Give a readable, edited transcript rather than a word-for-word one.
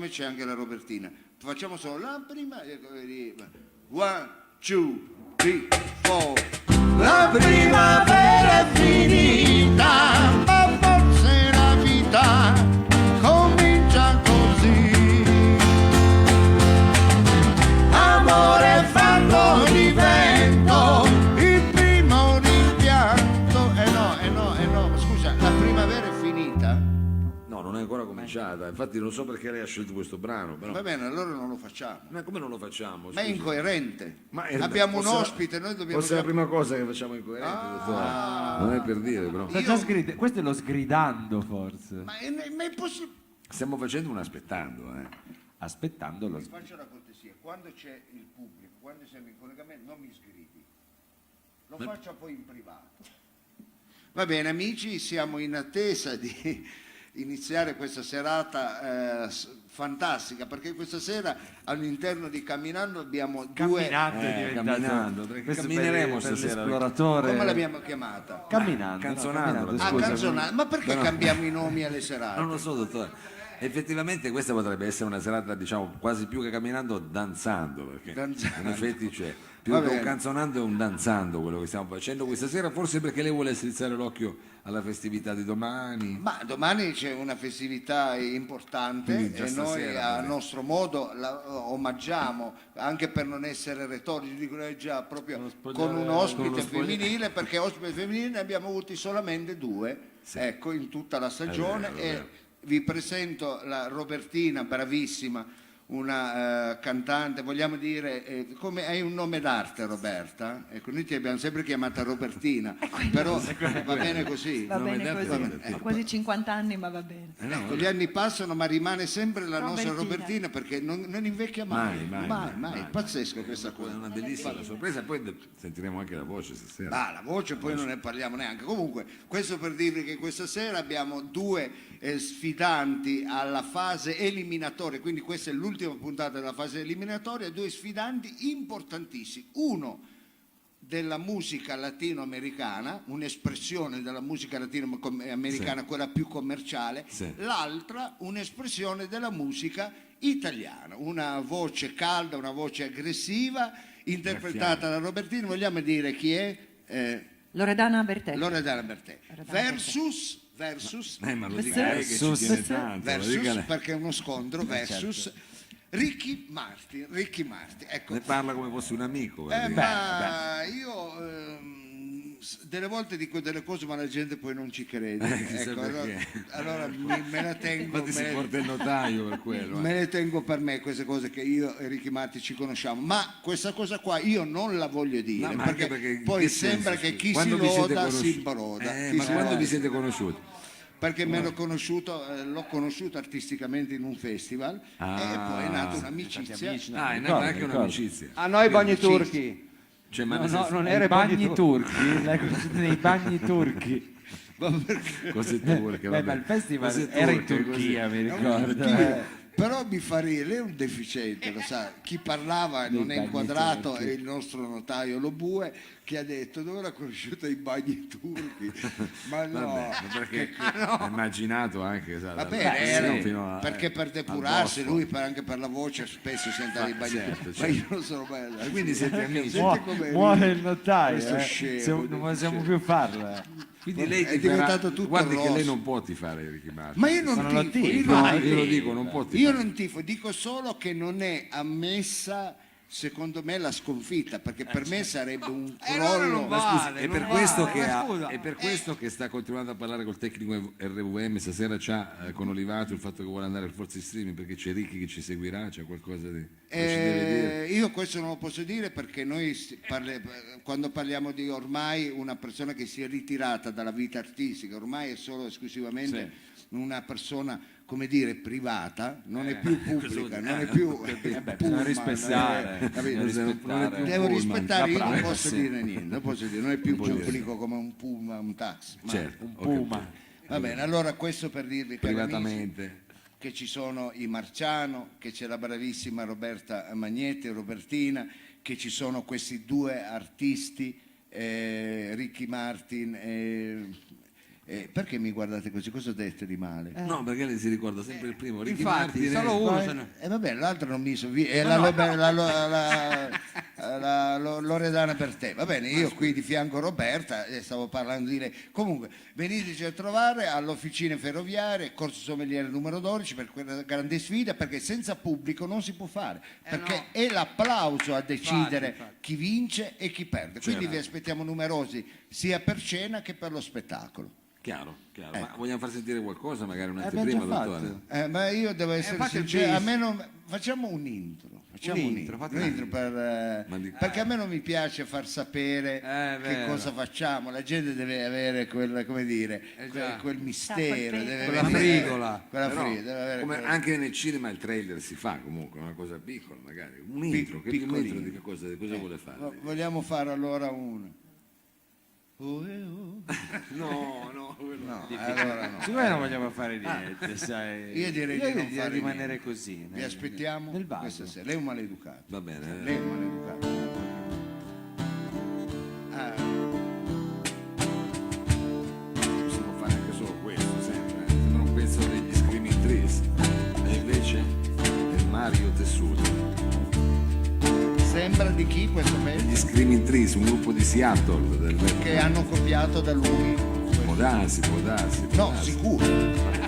Come c'è anche la Robertina. Facciamo solo la prima. 1, 2, 3, 4. La primavera è finita, ma forse la vita comincia così. Amore fango di vento, il primo rimpianto. No. Scusa, la primavera è finita? No, non è ancora cominciata, infatti non so perché lei ha scelto questo brano. Però... Va bene, allora non lo facciamo. Ma come non lo facciamo? Ma è Scusi. incoerente. Ma Abbiamo un fosse la- ospite, noi dobbiamo... Forse è la prima cosa che facciamo incoerente, dottore. Non è per dire, però. Sta già questo è lo sgridando, forse. Ma è possibile... Stiamo facendo un aspettando, Aspettando lo Mi faccio la cortesia, quando c'è il pubblico, quando siamo in collegamento, non mi sgridi. Lo faccio poi in privato. Va bene, amici, siamo in attesa di iniziare questa serata fantastica, perché questa sera all'interno di Camminando abbiamo Camminando due... è diventato. camminando, perché Questo cammineremo per stasera. l'esploratore. Come l'abbiamo chiamata? Camminando. Canzonando, scusa. Canzonata. Ma perché Però- cambiamo i nomi alle serate? Non lo so, dottore. Effettivamente questa potrebbe essere una serata, diciamo, quasi più che camminando, danzando, perché Danzando. in effetti c'è più Va che un bene. canzonando è un danzando quello che stiamo facendo questa sera, forse perché lei vuole strizzare l'occhio alla festività di domani. Ma domani c'è una festività importante Quindi già e noi stasera, a nostro modo la omaggiamo, anche per non essere retorici, dico già proprio con un ospite femminile, perché ospite femminile ne abbiamo avuti solamente due, ecco, in tutta la stagione. È vero. E vi presento la Robertina, bravissima, una cantante, vogliamo dire, come hai un nome d'arte, Roberta? Ecco, noi ti abbiamo sempre chiamata Robertina, però va bene così. Va Nome bene d'arte così. Robertina. Ho quasi 50 anni, ma va bene. Ecco, gli anni passano, ma rimane sempre la nostra Robertina. Robertina, perché non invecchia mai. Mai. È pazzesco questa È cosa. una bellissima sorpresa, poi sentiremo anche la voce stasera. Ah, la voce poi non ne parliamo neanche. Comunque, questo per dirvi che questa sera abbiamo due sfidanti alla fase eliminatoria, quindi questa è l'ultima puntata della fase eliminatoria, due sfidanti importantissimi. Uno della musica latinoamericana, un'espressione della musica latinoamericana, quella più commerciale, Sì. l'altra un'espressione della musica italiana, una voce calda, una voce aggressiva, interpretata da Robertino. Vogliamo dire chi è? Loredana Bertè. Loredana Bertè. Loredana Versus, Ma lo dica lei che ci tiene tanto, lo dica lei. perché è uno scontro, versus Ricky Martin. Ecco. Ne parla come fosse un amico. Ma io delle volte dico delle cose ma la gente poi non ci crede. chissà Ecco, perché. allora me la tengo. Infatti si porta il notaio per quello. Me le tengo per me queste cose che io e Ricky Martin ci conosciamo, ma questa cosa qua io non la voglio dire, No, ma perché, anche perché in poi che sembra senso, che scusi? chi Quando si vi siete loda si conosciuti? imbroda. Ma quando vi siete conosciuti? Perché me l'ho conosciuto artisticamente in un festival e poi è nata un'amicizia. Ah, è nata anche un'amicizia. A noi bagni turchi. Cioè, ma No, nel no, senso- non Nei era i bagni turchi, l'hai conosciuto nei bagni turchi. cose turche, Ma vabbè. il festival Cose era in turche, Turchia, mi No, ricordo. Dio, però mi fa ridere, lei è un deficiente, lo sa, chi parlava non è bagni inquadrato turchi. è il nostro notaio Lobue che ha detto dove l'ha conosciuta i bagni turchi, ma no, Vabbè, ma perché ha immaginato anche, sa, va dal bene, Brasile fino a- perché per al depurarsi Bosforo. lui anche per la voce spesso sente i bagni certo, turchi, certo. ma io non sono bello. E quindi siete amici. Senti com'è, Muore il notaio, questo scemo, non possiamo più farla. Quindi lei è tiferà- diventato tutto guardi che rosso. lei non può tifare Ricky Martin. Ma io non non lo tifo, tifo, io No, non io lo tifo. dico, non può tifare. Io non tifo, dico solo che non è ammessa, secondo me, la sconfitta, perché per me sarebbe un crollo. Ma scusi, è per questo che ma ha- scusa, è per questo che sta continuando a parlare col tecnico RVM, stasera c'ha con Olivato il fatto che vuole andare al Forza Streaming perché c'è Ricky che ci seguirà, c'è qualcosa di che ci deve dire. Io questo non lo posso dire perché noi quando parliamo di ormai una persona che si è ritirata dalla vita artistica, ormai è solo esclusivamente una persona, come dire, privata, non è più pubblica, non è più bisogna rispettare. capito? Non è più Devo Pullman. rispettare, io non privacy. posso dire niente, non posso dire, non è più pubblico come un Puma, un taxi. Ma- Certo, ho Puma. capito. Va bene, allora questo per dirvi cari amici, Privatamente. che ci sono i Marciano, che c'è la bravissima Roberta Magnetti, Robertina, che ci sono questi due artisti, Ricky Martin e Perché mi guardate così? Cosa ho detto di male? No, perché lei si ricorda sempre il primo. Ricky Infatti, Martin solo è- uno Poi- se ne... E vabbè, l'altro non mi so via. Loredana per te. Va bene, io qui di fianco a Roberta stavo parlando di lei. Comunque, veniteci a trovare all'officina ferroviaria, Corso Sommeliere numero 12 per quella grande sfida, perché senza pubblico non si può fare, perché è l'applauso a decidere Infatti. chi vince e chi perde. Quindi Certo. vi aspettiamo numerosi sia per cena che per lo spettacolo. Chiaro, chiaro. Ma vogliamo far sentire qualcosa, magari Abbiamo un'anteprima, già dottore? fatto. Ma io devo essere fate il sincero, a bis. me non... facciamo un intro. Facciamo Un un intro, intro, fate un un intro Ma di- perché a me non mi piace far sapere che vero. cosa facciamo, la gente deve avere quel, come dire, già. quel mistero, deve Quella vedere- frigola. quella Però, frigola, deve avere come quel- anche nel cinema il trailer si fa comunque, una cosa piccola magari, un intro, che più un piccolino. intro di che cosa vuole fare? Vogliamo fare allora un... Oh, oh. No, quello No, allora no. Siccome non vogliamo fare niente, sai. Io direi di non fare rimanere niente. così. Vi aspettiamo nel vaso. questa sera. Lei è un maleducato. Va bene. Lei è un maleducato. Ah, Si può fare anche solo questo, sempre. Sembra un pezzo degli Screaming Trees. E invece è Mario Tessuto. sembra di chi questo Gli pezzo? Screaming Trees, un gruppo di Seattle. Che hanno copiato da lui. Può darsi. No, sicuro. Va